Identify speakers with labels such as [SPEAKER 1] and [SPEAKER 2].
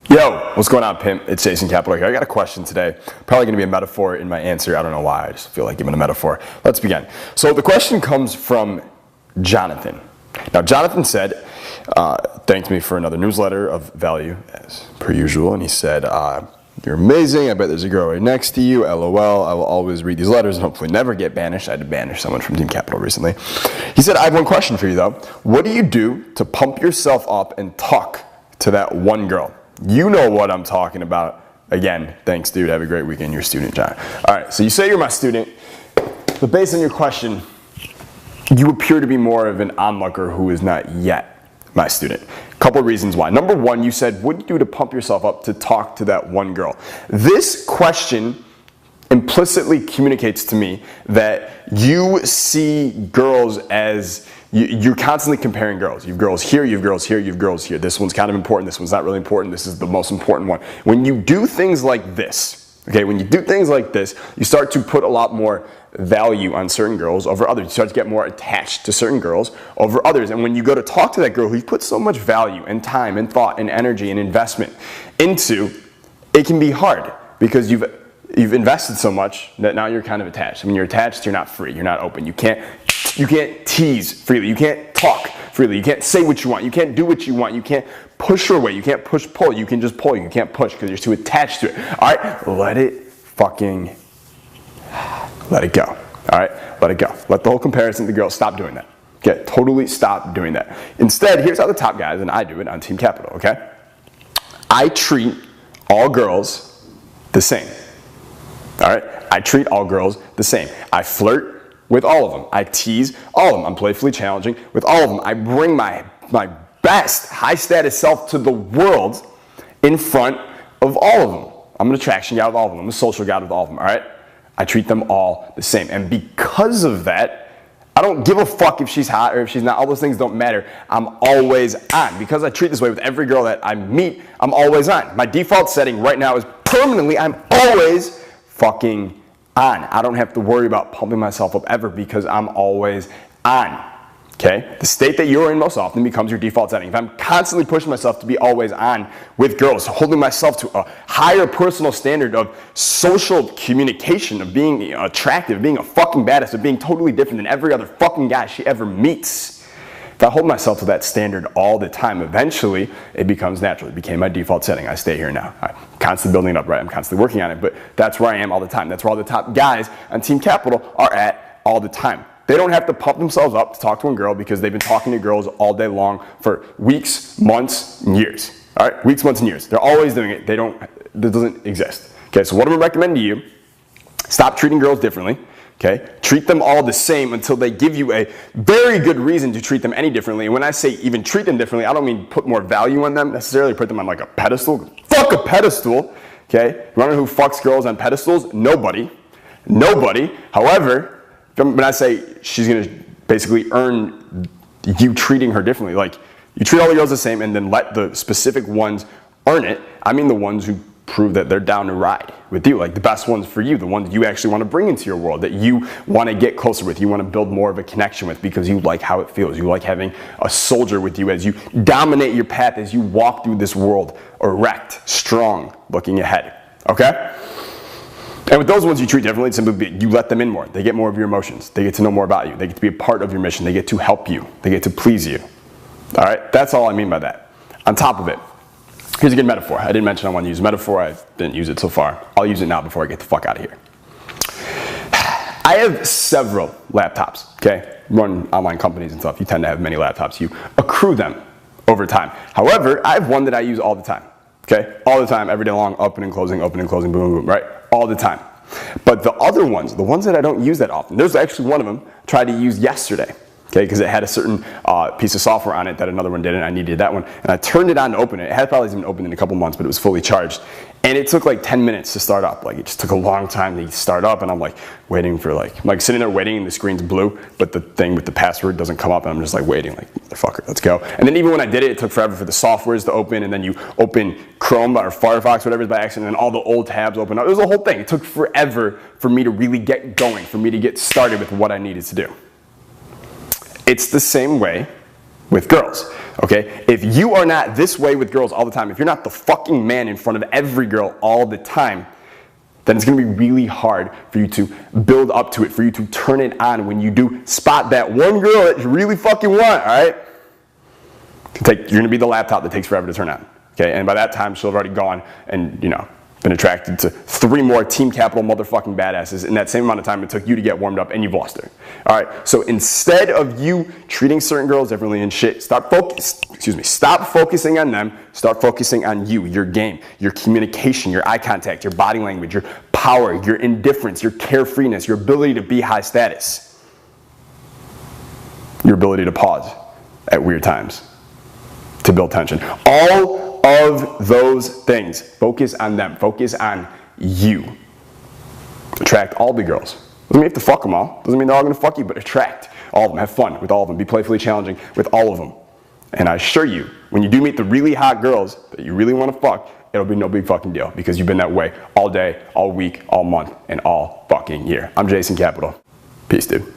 [SPEAKER 1] Yo, what's going on, pimp? It's Jason Capital here. I got a question today. Probably going to be a metaphor in my answer. I don't know why. I just feel like giving a metaphor. Let's begin. So the question comes from Jonathan. Now, Jonathan said, thanked me for another newsletter of value, as per usual. And he said, you're amazing. I bet there's a girl right next to you. LOL. I will always read these letters and hopefully never get banished. I had to banish someone from Team Capital recently. He said, I have one question for you, though. What do you do to pump yourself up and talk to that one girl? You know what I'm talking about. Again, thanks, dude. Have a great weekend. Your student, John. All right, so you say you're my student, but based on your question, you appear to be more of an onlooker who is not yet my student. A couple of reasons why. Number one, you said, what do you do to pump yourself up to talk to that one girl? This question implicitly communicates to me that you see girls as you're constantly comparing girls. You have girls here, you have girls here, you have girls here. This one's kind of important, this one's not really important, this is the most important one. When you do things like this, okay, when you do things like this, you start to put a lot more value on certain girls over others. You start to get more attached to certain girls over others. And when you go to talk to that girl who you've put so much value and time and thought and energy and investment into, it can be hard because you've invested so much that now you're kind of attached. When you're attached, you're not free, you're not open. You can't tease freely, you can't talk freely, you can't say what you want, you can't do what you want, you can't push your way, you can't pull, you can just pull, you can't push because you're too attached to it. All right, let it go. All right, let it go. Let the whole comparison to the girls, stop doing that. Okay, totally stop doing that. Instead, here's how the top guys, and I do it on Team Capital, okay? I treat all girls the same. All right, I treat all girls the same. I flirt with all of them. I tease all of them. I'm playfully challenging with all of them. I bring my best high status self to the world in front of all of them. I'm an attraction guy with all of them. I'm a social guy with all of them, all right? I treat them all the same. And because of that, I don't give a fuck if she's hot or if she's not. All those things don't matter. I'm always on. Because I treat this way with every girl that I meet, I'm always on. My default setting right now is permanently, I'm always fucking on. I don't have to worry about pumping myself up ever because I'm always on. Okay? The state that you're in most often becomes your default setting. If I'm constantly pushing myself to be always on with girls, holding myself to a higher personal standard of social communication, of being attractive, being a fucking badass, of being totally different than every other fucking guy she ever meets, if I hold myself to that standard all the time, eventually it becomes natural. It became my default setting. I stay here now. I'm constantly building it up, right? I'm constantly working on it, but that's where I am all the time. That's where all the top guys on Team Capital are at all the time. They don't have to pump themselves up to talk to a girl because they've been talking to girls all day long for weeks, months, and years. All right? Weeks, months, and years. They're always doing it. That doesn't exist. Okay, so what I'm gonna recommend to you, stop treating girls differently. Okay, treat them all the same until they give you a very good reason to treat them any differently. And when I say even treat them differently, I don't mean put more value on them necessarily, put them on like a pedestal. Fuck a pedestal. Okay, you wanna know who fucks girls on pedestals? Nobody. Nobody. However, when I say she's gonna basically earn you treating her differently, like you treat all the girls the same and then let the specific ones earn it, I mean the ones who prove that they're down to ride with you, like the best ones for you, the ones you actually want to bring into your world, that you want to get closer with, you want to build more of a connection with because you like how it feels. You like having a soldier with you as you dominate your path, as you walk through this world erect, strong, looking ahead, okay? And with those ones you treat differently, simply you let them in more. They get more of your emotions. They get to know more about you. They get to be a part of your mission. They get to help you. They get to please you. All right, that's all I mean by that. On top of it, here's a good metaphor. I didn't mention I want to use a metaphor. I didn't use it so far. I'll use it now before I get the fuck out of here. I have several laptops, okay? Run online companies and stuff. You tend to have many laptops. You accrue them over time. However, I have one that I use all the time, okay? All the time, every day long, open and closing, boom, boom, boom, right? All the time. But the other ones, the ones that I don't use that often, there's actually one of them I tried to use yesterday. Okay, because it had a certain piece of software on it that another one didn't. I needed that one. And I turned it on to open it. It had probably been opened in a couple months, but it was fully charged. And it took like 10 minutes to start up. Like it just took a long time to start up. And I'm like waiting for I'm sitting there waiting and the screen's blue, but the thing with the password doesn't come up. And I'm just like waiting, like, motherfucker, let's go. And then even when I did it, it took forever for the softwares to open. And then you open Chrome or Firefox, whatever by accident, and then all the old tabs open up. It was a whole thing. It took forever for me to really get going, for me to get started with what I needed to do. It's the same way with girls, okay? If you are not this way with girls all the time, if you're not the fucking man in front of every girl all the time, then it's gonna be really hard for you to build up to it, for you to turn it on when you do spot that one girl that you really fucking want, all right? You're gonna be the laptop that takes forever to turn on, okay? And by that time, she'll have already gone and, been attracted to 3 more Team Capital motherfucking badasses in that same amount of time it took you to get warmed up, and you've lost her. All right, so instead of you treating certain girls differently and shit, stop focusing on them, start focusing on you, your game, your communication, your eye contact, your body language, your power, your indifference, your carefreeness, your ability to be high status, your ability to pause at weird times, to build tension. All of those things, focus on them. Focus on you. Attract all the girls. Doesn't mean you have to fuck them all. Doesn't mean they're all going to fuck you, but attract all of them. Have fun with all of them. Be playfully challenging with all of them. And I assure you, when you do meet the really hot girls that you really want to fuck, it'll be no big fucking deal because you've been that way all day, all week, all month, and all fucking year. I'm Jason Capital. Peace, dude.